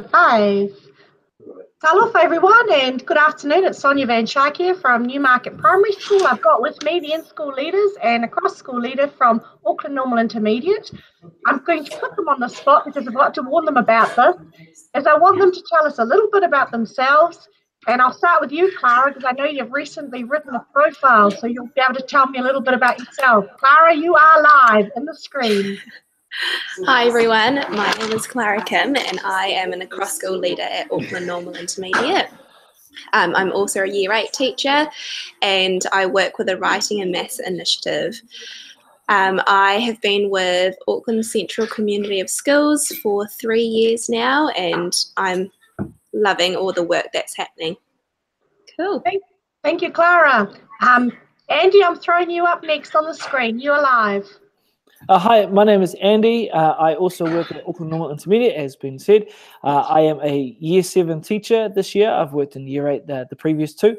Five. Hello everyone and good afternoon. It's Sonia Van Schaik here from Newmarket Primary School. I've got with me the in-school leaders and a cross-school leader from Auckland Normal Intermediate. I'm going to put them on the spot because I'd like to warn them about this, as I want them to tell us a little bit about themselves. And I'll start with you, Clara, because I know you've recently written a profile, so you'll be able to tell me a little bit about yourself. Clara, you are live in the screen. Hi everyone, my name is Clara Kim and I am an across school leader at Auckland Normal Intermediate. I'm also a Year 8 teacher and I work with a writing and maths initiative. I have been with Auckland Central Community of Schools for 3 years now and I'm loving all the work that's happening. Cool. Thank you, Clara. Andy, I'm throwing you up next on the screen. You're live. Hi, my name is Andy. I also work at Auckland Normal Intermediate, as been said. I am a Year 7 teacher this year. I've worked in Year 8 the previous two.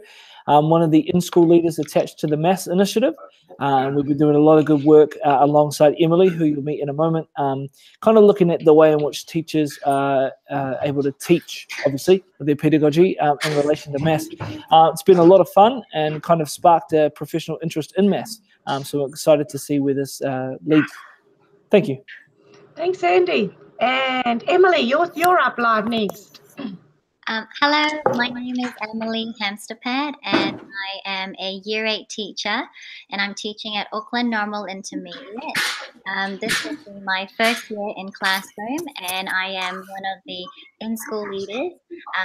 I'm one of the in-school leaders attached to the Maths Initiative. We've been doing a lot of good work alongside Emily, who you'll meet in a moment, kind of looking at the way in which teachers are able to teach, obviously, with their pedagogy in relation to maths. It's been a lot of fun and kind of sparked a professional interest in maths. So I'm excited to see where this leads. Thank you. Thanks, Andy. And Emily, you're up live next. Hello, my name is Emily Hamsterpad and I am a Year 8 teacher and I'm teaching at Auckland Normal Intermediate. This will be my first year in classroom and I am one of the in-school leaders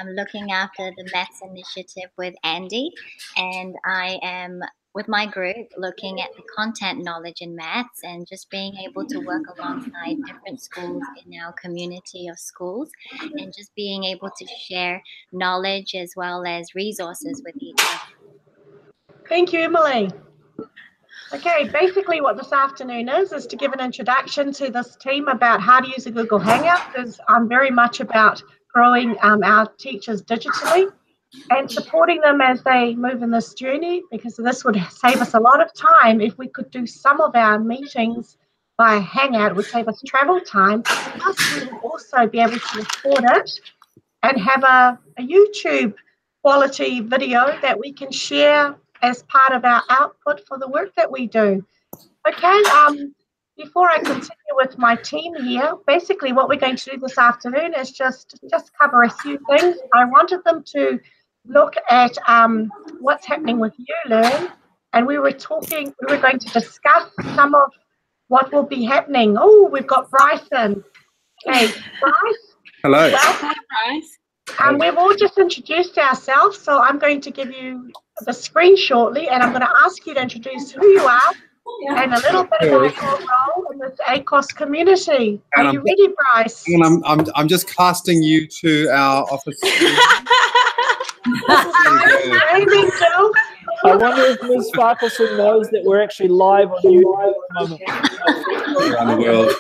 looking after the Maths Initiative with Andy, and I am with my group looking at the content knowledge in maths and just being able to work alongside different schools in our community of schools and just being able to share knowledge as well as resources with each other. Thank you, Emily. Okay, basically what this afternoon is to give an introduction to this team about how to use a Google Hangout, because I'm very much about growing our teachers digitally and supporting them as they move in this journey, because this would save us a lot of time if we could do some of our meetings by Hangout. It would save us travel time, plus we would also be able to record it and have a YouTube quality video that we can share as part of our output for the work that we do. Okay, before I continue with my team here, basically what we're going to do this afternoon is just cover a few things. I wanted them to look at what's happening with ULearn, and we were going to discuss some of what will be happening. Oh, we've got Bryson. Okay, Bryce. Hello. Welcome. Bryce. We've all just introduced ourselves, so I'm going to give you the screen shortly, and I'm going to ask you to introduce who you are and a little bit about your role in this ACOS community. Are you ready, Bryce? And I'm just casting you to our office. I wonder if Ms. Farquharson knows that we're actually live on YouTube at the moment. Around the world.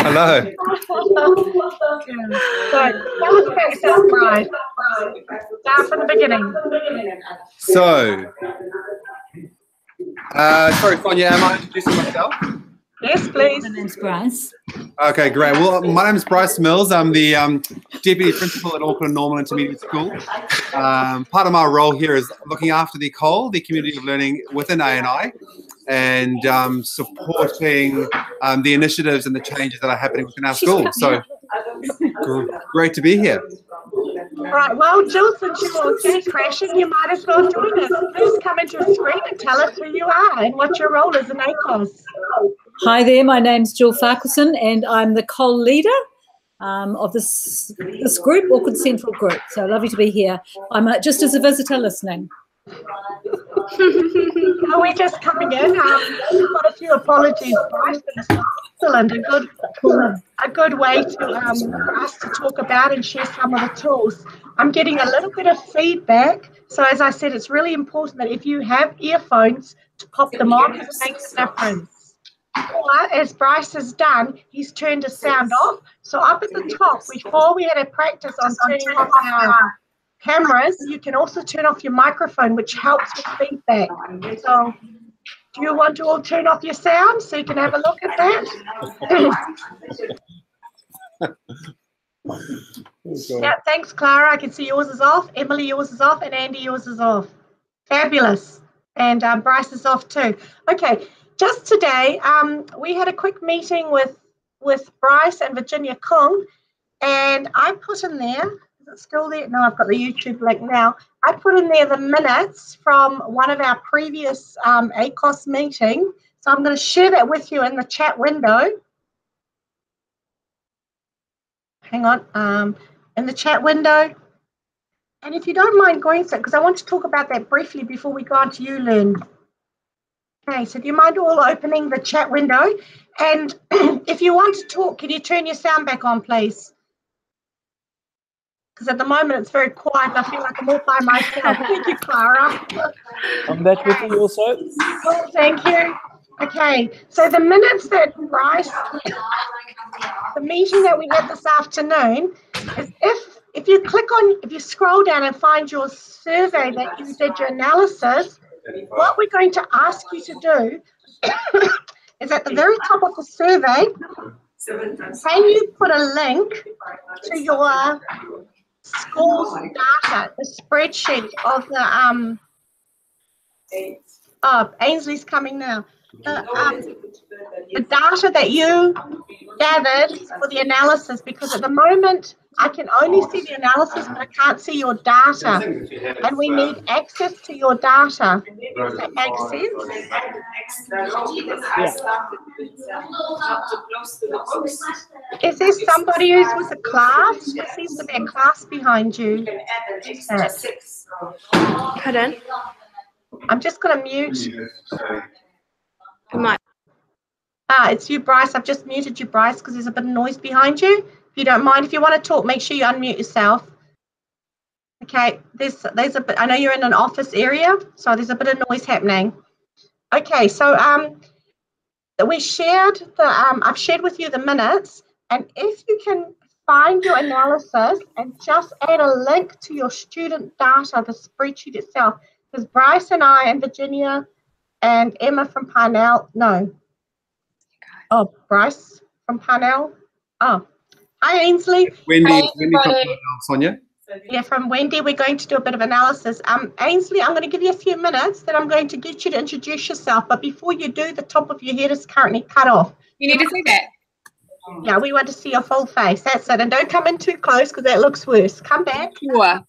Hello. So, tell us about yourself, Bryce. Start from the beginning. So, sorry, Sonia, am I introducing myself? Yes, please. My name's Bryce. Okay, great. Well, my name is Bryce Mills. I'm the Deputy Principal at Auckland Normal Intermediate School. Part of my role here is looking after the COL, the Community of Learning within ANI, and supporting the initiatives and the changes that are happening within our school. So, great to be here. All right, well, Jill, since you're case crashing, you might as well join us. Please come into the screen and tell us who you are and what your role is in ACOS. Hi there, my name's Jill Farquharson and I'm the COL leader of this group, Auckland Central Group. So lovely to be here. I'm just as a visitor listening. Are we just coming in? We've got a few apologies, Bryce, but it's excellent, a good way to for us to talk about and share some of the tools. I'm getting a little bit of feedback, so as I said, it's really important that if you have earphones, to pop them on, because it makes a difference. Or, as Bryce has done, he's turned his sound off. So up at the top, before we had a practice on turning off our cameras, you can also turn off your microphone, which helps with feedback. So do you want to all turn off your sound so you can have a look at that? Yeah, thanks, Clara. I can see yours is off. Emily, yours is off. And Andy, yours is off. Fabulous. And Bryce is off too. Okay, just today, we had a quick meeting with Bryce and Virginia Kung, and I put in there, is it still there? No, I've got the YouTube link now. I put in there the minutes from one of our previous ACOS meeting. So I'm going to share that with you in the chat window. Hang on, in the chat window. And if you don't mind going through it, because I want to talk about that briefly before we go on to YouLearn. Okay, so do you mind all opening the chat window? And if you want to talk, can you turn your sound back on, please? Because at the moment it's very quiet and I feel like I'm all by myself. Thank you, Clara. I'm back with you also. Oh, thank you. Okay, so the minutes that Bryce, the meeting that we had this afternoon, is if you click on, if you scroll down and find your survey that you did your analysis, what we're going to ask you to do is at the very top of the survey, can you put a link to your school's data, the spreadsheet of the, oh, Ainsley's coming now. The data that you gathered for the analysis, because at the moment I can only see the analysis but I can't see your data, and we need access to your data. Does that make sense? Is there somebody who's with a class? There seems to be a class behind you. Pardon? I'm just going to mute. It's you, Bryce. I've just muted you, Bryce, because there's a bit of noise behind you. If you don't mind, if you want to talk, make sure you unmute yourself. Okay, there's a bit. I know you're in an office area, so there's a bit of noise happening. Okay, so we shared the. I've shared with you the minutes, and if you can find your analysis and just add a link to your student data, the spreadsheet itself, because Bryce and I and Virginia and Emma from Pāngarau, no. Oh, Bryce from Pāngarau. Oh, hi, Ainsley. Wendy from Pāngarau, Sonia. Yeah, from Wendy, we're going to do a bit of analysis. Ainsley, I'm going to give you a few minutes, then I'm going to get you to introduce yourself. But before you do, the top of your head is currently cut off. You need to see that. Yeah, we want to see your full face. That's it. And don't come in too close because that looks worse. Come back. Sure.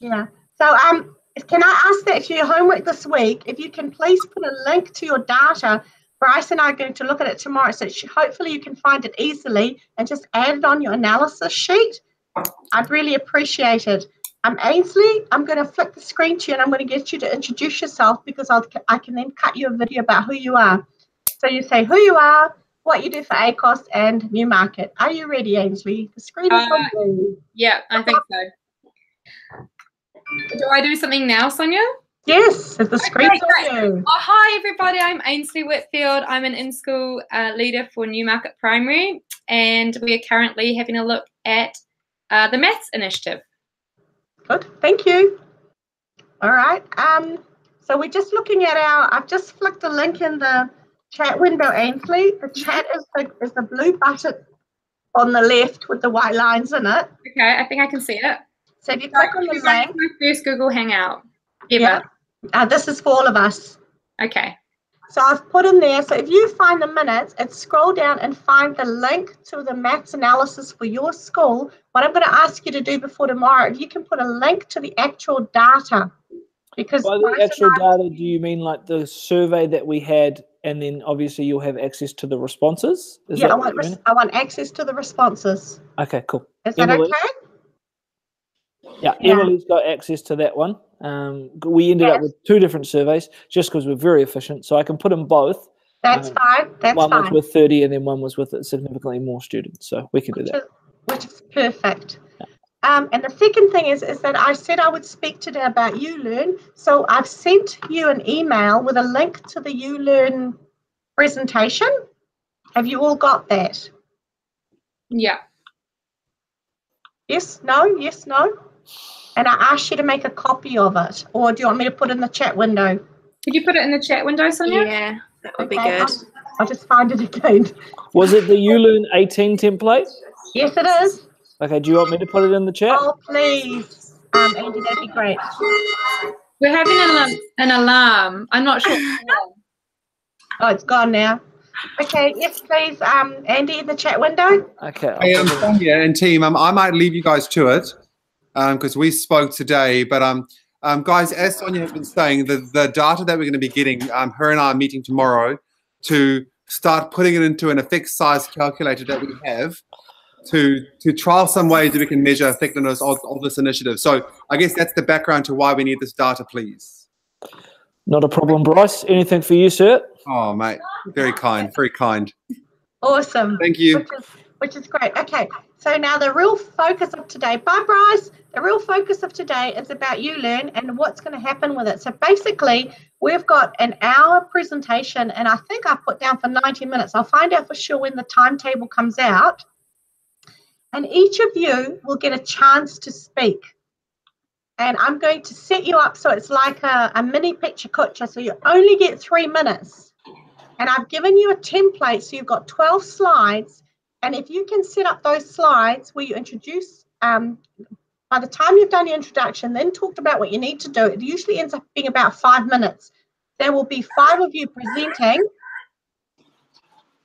Yeah. So can I ask that if your homework this week, if you can please put a link to your data. Bryce and I are going to look at it tomorrow, so hopefully you can find it easily and just add it on your analysis sheet. I'd really appreciate it. Ainsley, I'm going to flick the screen to you and I'm going to get you to introduce yourself, because I can then cut you a video about who you are. So you say who you are, what you do for ACOS and Newmarket. Are you ready, Ainsley? The screen is on you. Yeah, I think so. Do I do something now, Sonia? Yes, the screen's on you. Oh, hi, everybody. I'm Ainsley Whitfield. I'm an in-school leader for Newmarket Primary, and we are currently having a look at the Maths Initiative. Good, thank you. All right. So we're just looking at I've just flicked a link in the chat window, Ainsley. The chat is the blue button on the left with the white lines in it. Okay, I think I can see it. So if you click on the link. My first Google Hangout ever. Yeah. This is for all of us. Okay. So I've put in there, so if you find the minutes and scroll down and find the link to the maths analysis for your school, what I'm going to ask you to do before tomorrow, if you can put a link to the actual data. Because by the actual data, do you mean like the survey that we had, and then obviously you'll have access to the responses? Yeah, I want access to the responses. Okay, cool. Is that okay? Yeah, Emily's got access to that one. We ended up with 2 different surveys just because we're very efficient, so I can put them both. That's fine. That's one fine. was with 30 and then one was with significantly more students, so we can do that. Which is perfect. Yeah. And the second thing is that I said I would speak today about YouLearn, so I've sent you an email with a link to the YouLearn presentation. Have you all got that? Yeah. Yes, no, yes, no. And I asked you to make a copy of it, or do you want me to put it in the chat window? Could you put it in the chat window, Sonia? Yeah, that would be good. I'll just find it again. Was it the YouLearn 18 template? Yes, it is. Okay, do you want me to put it in the chat? Oh, please. Andy, that'd be great. We're having an alarm. I'm not sure. Oh, it's gone now. Okay, yes, please, Andy, in the chat window. Okay. Hey, Sonia and team, I might leave you guys to it because we spoke today. But guys, as Sonia has been saying, the data that we're going to be getting, her and I are meeting tomorrow to start putting it into an effect size calculator that we have to trial some ways that we can measure effectiveness of this initiative. So I guess that's the background to why we need this data, please. Not a problem, Bryce. Anything for you, sir? Oh, mate, very kind, very kind. Awesome. Thank you. Which is great. Okay, so now the real focus of today, bye Bryce, the real focus of today is about ULearn and what's going to happen with it. So basically, we've got an hour presentation, and I think I put down for 90 minutes. I'll find out for sure when the timetable comes out. And each of you will get a chance to speak. And I'm going to set you up so it's like a mini picture kutcha, so you only get 3 minutes. And I've given you a template, so you've got 12 slides. And if you can set up those slides where you introduce, by the time you've done your introduction, then talked about what you need to do, it usually ends up being about 5 minutes. There will be 5 of you presenting.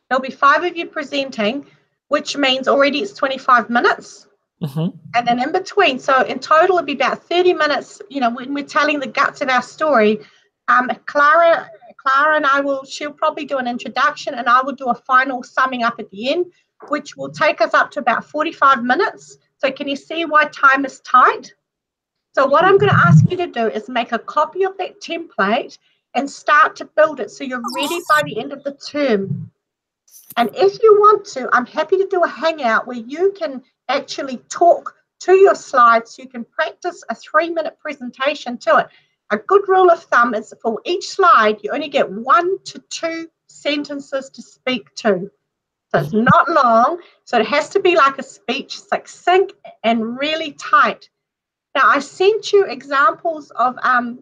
There'll be 5 of you presenting, which means already it's 25 minutes. And then in between, so in total it'll be about 30 minutes, you know, when we're telling the guts of our story. Clara and she'll probably do an introduction, and I will do a final summing up at the end, which will take us up to about 45 minutes. So can you see why time is tight? So what I'm going to ask you to do is make a copy of that template and start to build it so you're ready by the end of the term. And if you want to, I'm happy to do a hangout where you can actually talk to your slides so you can practice a 3-minute presentation to it. A good rule of thumb is for each slide, you only get 1 to 2 sentences to speak to. So it's not long. So it has to be like a speech, succinct and really tight. Now, I sent you examples of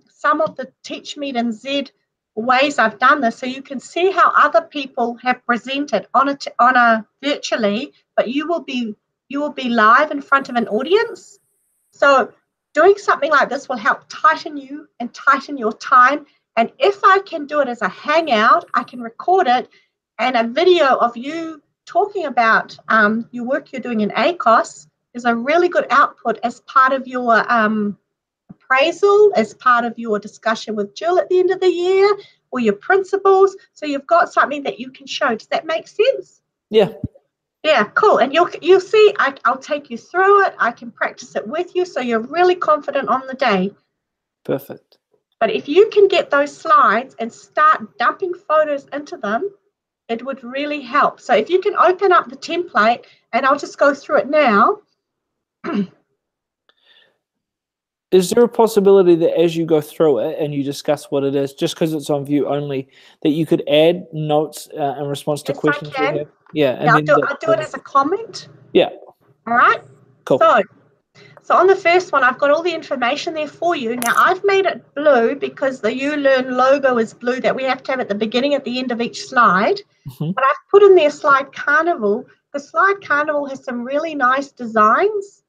some of the Teach Meet and Z ways I've done this, so you can see how other people have presented on a virtually, but you will be live in front of an audience. So doing something like this will help tighten you and tighten your time. And if I can do it as a hangout, I can record it, and a video of you talking about your work you're doing in ACOS is a really good output as part of your appraisal, as part of your discussion with Jill at the end of the year, or your principals. So you've got something that you can show. Does that make sense? Yeah. Yeah, cool. And you'll see, I'll take you through it. I can practice it with you so you're really confident on the day. Perfect. But if you can get those slides and start dumping photos into them, it would really help. So if you can open up the template, and I'll just go through it now. Is there a possibility that as you go through it and you discuss what it is, just because it's on view only, that you could add notes in response to questions you have? Yeah, and I'll do it as a comment. Yeah. All right. Cool. So on the first one, I've got all the information there for you. Now, I've made it blue because the ULearn logo is blue that we have to have at the beginning, at the end of each slide. But I've put in there Slide Carnival. The Slide Carnival has some really nice designs.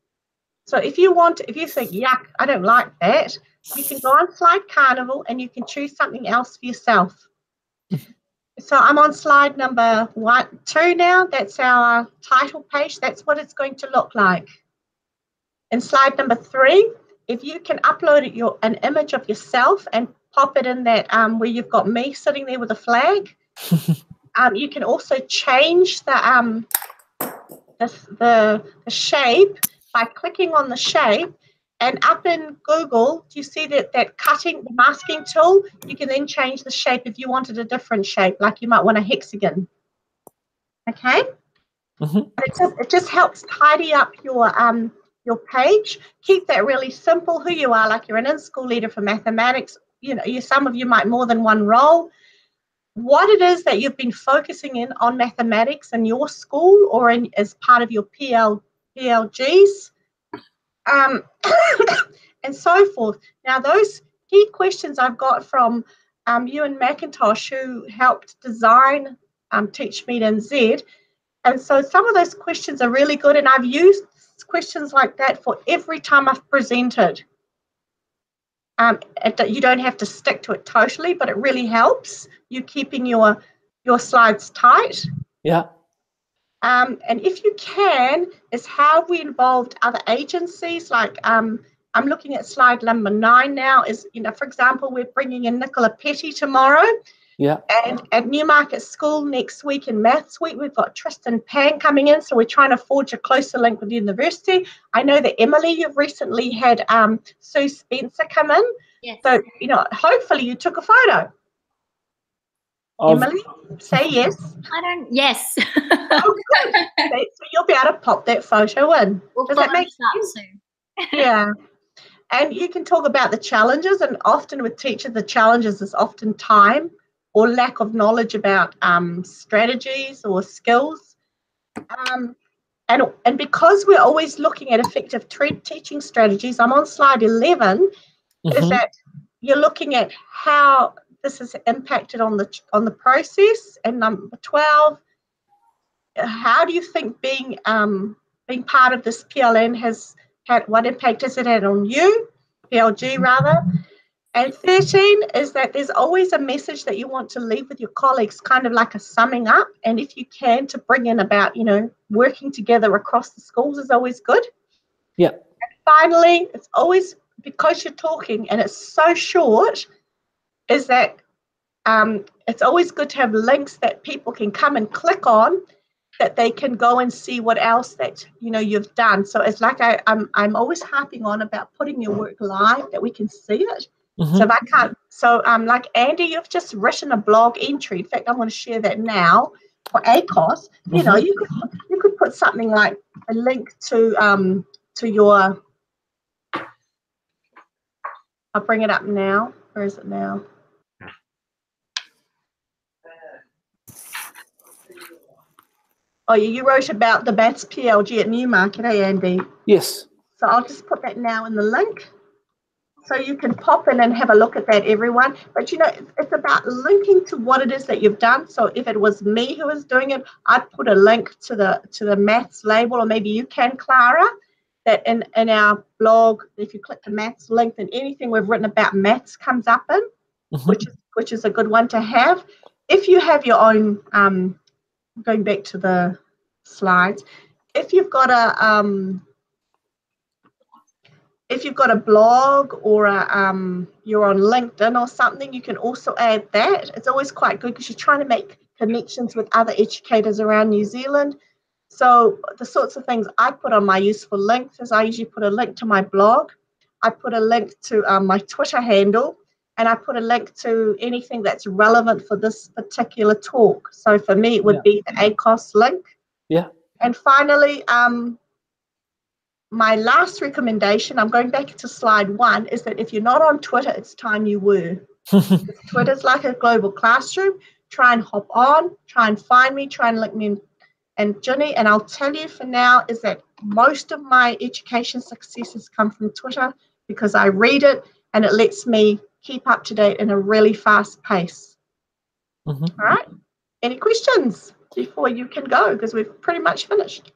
So if you think, yuck, I don't like that, you can go on Slide Carnival and you can choose something else for yourself. So I'm on slide number 2 now. That's our title page. That's what it's going to look like. In slide number 3, if you can upload an image of yourself and pop it in that where you've got me sitting there with a flag. You can also change the shape by clicking on the shape, and up in Google, do you see that the masking tool? You can then change the shape if you wanted a different shape, like you might want a hexagon. Okay? It just helps tidy up your page. Keep that really simple, who you are, like you're an in-school leader for mathematics. You know, some of you might more than one role. What it is that you've been focusing in on mathematics in your school or as part of your PLGs, and so forth. Now, those key questions I've got from Ewan McIntosh, who helped design Teach Meet and Z. And so some of those questions are really good, and I've used questions like that for every time I've presented. You don't have to stick to it totally, but it really helps you keeping your slides tight. Yeah. And if you can, is how we involved other agencies. Like I'm looking at slide number 9 now. Is, you know, for example, we're bringing in Nicola Petty tomorrow. Yeah. And at Newmarket School next week in Maths Week, we've got Tristan Pan coming in. So we're trying to forge a closer link with the university. I know that Emily, you've recently had Sue Spencer come in. Yes. So, you know, hopefully you took a photo. Emily, say yes. Yes. Oh, good. So you'll be able to pop that photo in. We'll Does that make sense? soon. Yeah. And you can talk about the challenges, and often with teachers, the challenges is often time or lack of knowledge about strategies or skills. And because we're always looking at effective teaching strategies, I'm on slide 11, is that you're looking at how this has impacted on the process. And number 12, how do you think being part of this PLN has had, what impact has it had on you, PLG rather? And 13 is that there's always a message that you want to leave with your colleagues, kind of like a summing up. And if you can, to bring in about, you know, working together across the schools is always good. Yeah. And finally, it's always, because you're talking and it's so short, is that it's always good to have links that people can come and click on, that they can go and see what else that, you know, you've done. So it's like I'm always harping on about putting your work live, that we can see it. So if I can't, so like Andy, you've just written a blog entry. In fact, I'm going to share that now for ACOS. You know, you could put something like a link to your. I'll bring it up now. Where is it now? Oh, you wrote about the Maths PLG at Newmarket, eh, Andy? Yes. So I'll just put that now in the link. So you can pop in and have a look at that, everyone. But, you know, it's about linking to what it is that you've done. So if it was me who was doing it, I'd put a link to the maths label, or maybe you can, Clara, that in our blog, if you click the maths link, then anything we've written about maths comes up in, which is a good one to have. If you have your own, going back to the slides, if you've got a blog or you're on LinkedIn or something, you can also add that. It's always quite good because you're trying to make connections with other educators around New Zealand. So the sorts of things I put on my useful links is I usually put a link to my blog, I put a link to my Twitter handle, and I put a link to anything that's relevant for this particular talk. So for me, it would be the ACOS link. Yeah. And finally, my last recommendation, I'm going back to slide 1, is that if you're not on Twitter, it's time you were. Twitter's like a global classroom. Try and hop on, try and find me, try and link me and Ginny. And I'll tell you for now is that most of my education successes come from Twitter, because I read it and it lets me keep up to date in a really fast pace. All right. Any questions before you can go, because we've pretty much finished?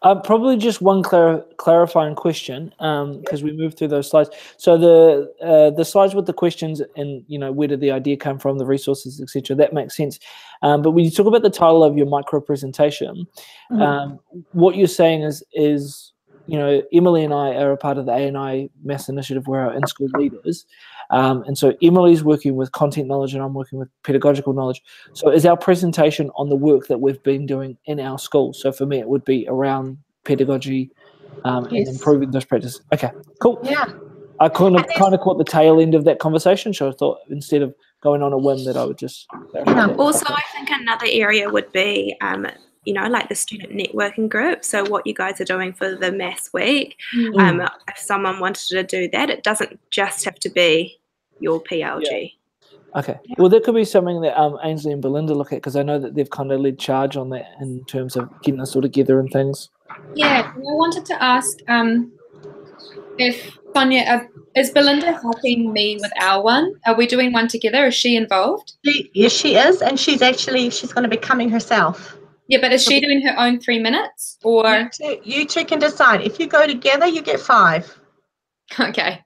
Probably just one clarifying question, because we moved through those slides. So the slides with the questions and, you know, where did the idea come from, the resources, etc., that makes sense. But when you talk about the title of your micro presentation, what you're saying is, you know, Emily and I are a part of the A&I Maths Initiative. We're our in-school leaders. And so Emily's working with content knowledge and I'm working with pedagogical knowledge. So is our presentation on the work that we've been doing in our school? So for me, it would be around pedagogy and improving those practices. Okay, cool. Yeah. I kind of caught the tail end of that conversation, so I thought instead of going on a whim that I would just clarify that. Also, I think another area would be, you know, like the student networking group. So what you guys are doing for the Maths Week, if someone wanted to do that, it doesn't just have to be your PLG. Yeah. Okay. Well, that could be something that Ainsley and Belinda look at, because I know that they've kind of led charge on that in terms of getting us all together and things. Yeah, I wanted to ask if Sonia, is Belinda helping me with our one? Are we doing one together? Is she involved? Yes, she is, and she's going to be coming herself. Yeah, but is she doing her own 3 minutes or? You two can decide. If you go together, you get 5. Okay.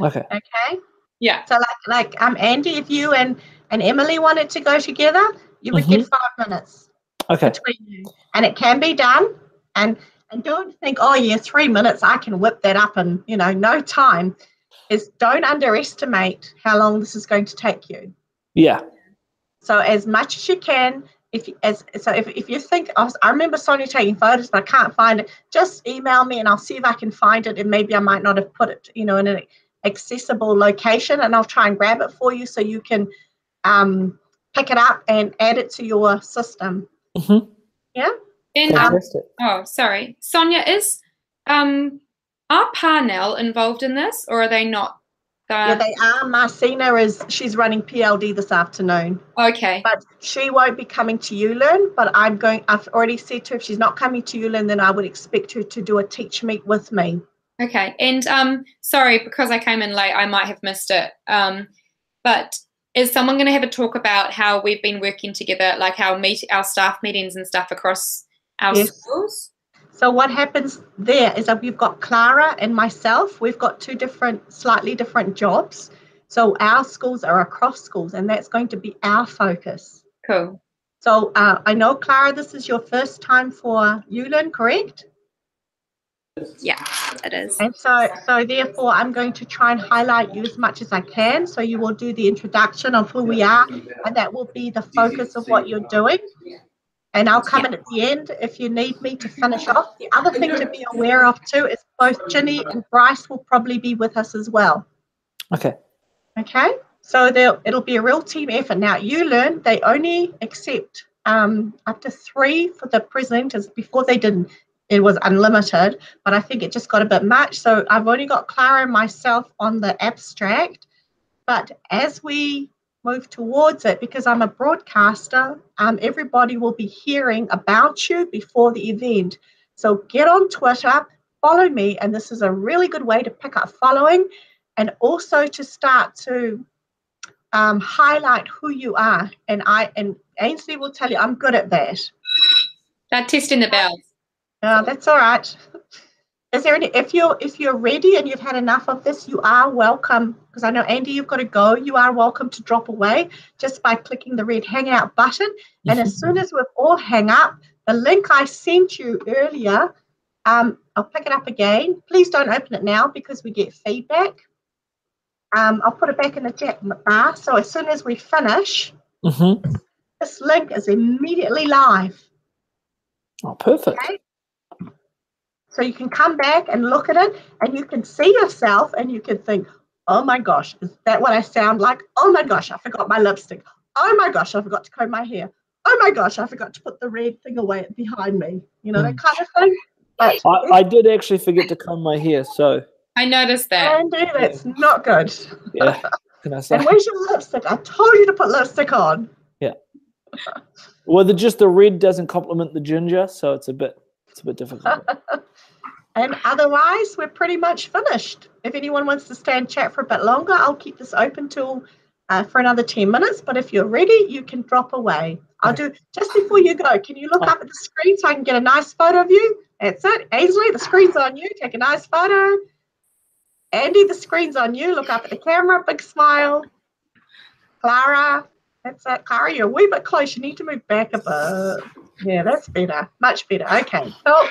Okay. Okay. Yeah. So like Andy, if you and Emily wanted to go together, you would get 5 minutes between you, and it can be done. And don't think, oh yeah, 3 minutes, I can whip that up in no time. Is don't underestimate how long this is going to take you. Yeah. So as much as you can. If you think, I remember Sonia taking photos, but I can't find it, just email me and I'll see if I can find it, and maybe I might not have put it, in an accessible location, and I'll try and grab it for you so you can pick it up and add it to your system. Yeah. And fantastic. oh, sorry, Sonia, is are Pāngarau involved in this, or are they not? Yeah, they are. Marcina she's running PLD this afternoon. Okay. But she won't be coming to ULearn, but I've already said to her if she's not coming to ULearn, then I would expect her to do a teach meet with me. Okay. And sorry, because I came in late, I might have missed it. But is someone going to have a talk about how we've been working together, like how our staff meetings and stuff across our schools? So what happens there is that we've got Clara and myself. We've got 2 slightly different jobs. So our schools are across schools, and that's going to be our focus. Cool. So I know, Clara, this is your first time for ULearn, correct? Yeah, it is. And so therefore, I'm going to try and highlight you as much as I can. So you will do the introduction of who we are, and that will be the focus of what you're doing. And I'll come in at the end if you need me to finish off. The other thing to be aware of too is both Ginny and Bryce will probably be with us as well. Okay. Okay. So it'll be a real team effort. Now, ULearn, they only accept up to 3 for the presenters. Before they didn't. It was unlimited, but I think it just got a bit much. So I've only got Clara and myself on the abstract. But as we move towards it, because I'm a broadcaster, everybody will be hearing about you before the event. So get on Twitter, follow me, and this is a really good way to pick up following, and also to start to highlight who you are. And Ainsley will tell you I'm good at that. That testing the bells. That's all right. Is there any? If you're ready and you've had enough of this, you are welcome. Because I know, Andy, you've got to go. You are welcome to drop away just by clicking the red Hangout button. And as soon as we've all hang up, the link I sent you earlier, I'll pick it up again. Please don't open it now because we get feedback. I'll put it back in the chat bar. So as soon as we finish, this link is immediately live. Oh, perfect. Okay? So you can come back and look at it, and you can see yourself, and you can think, oh my gosh, is that what I sound like? Oh my gosh, I forgot my lipstick. Oh my gosh, I forgot to comb my hair. Oh my gosh, I forgot to put the red thing away behind me. That kind of thing. But I did actually forget to comb my hair, so. I noticed that. Andy, that's not good. Yeah, can I say? And where's your lipstick? I told you to put lipstick on. Yeah. Well, just the red doesn't complement the ginger, so it's a bit difficult. And otherwise, we're pretty much finished. If anyone wants to stay and chat for a bit longer, I'll keep this open till for another 10 minutes. But if you're ready, you can drop away. I'll do, just before you go, can you look up at the screen so I can get a nice photo of you? That's it. Ainsley, the screen's on you. Take a nice photo. Andy, the screen's on you. Look up at the camera. Big smile. Clara, that's it. Clara, you're a wee bit close. You need to move back a bit. Yeah, that's better. Much better. Okay, cool.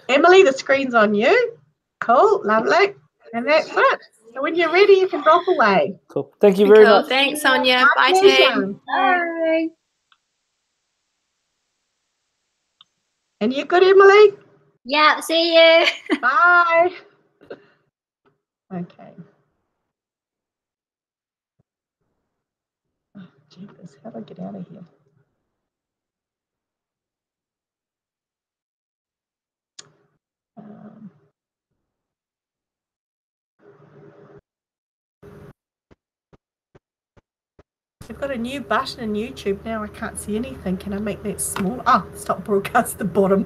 Emily, the screen's on you. Cool, lovely. And that's it. So when you're ready, you can drop away. Cool. Thank you very much. Thanks, Sonia. Bye, pleasure. team. Bye. And you good, Emily? Yeah, see you. Bye. Okay. Oh, jeepers, how do I get out of here? I've got a new button in YouTube now. I can't see anything. Can I make that small? Oh, stop broadcast the bottom.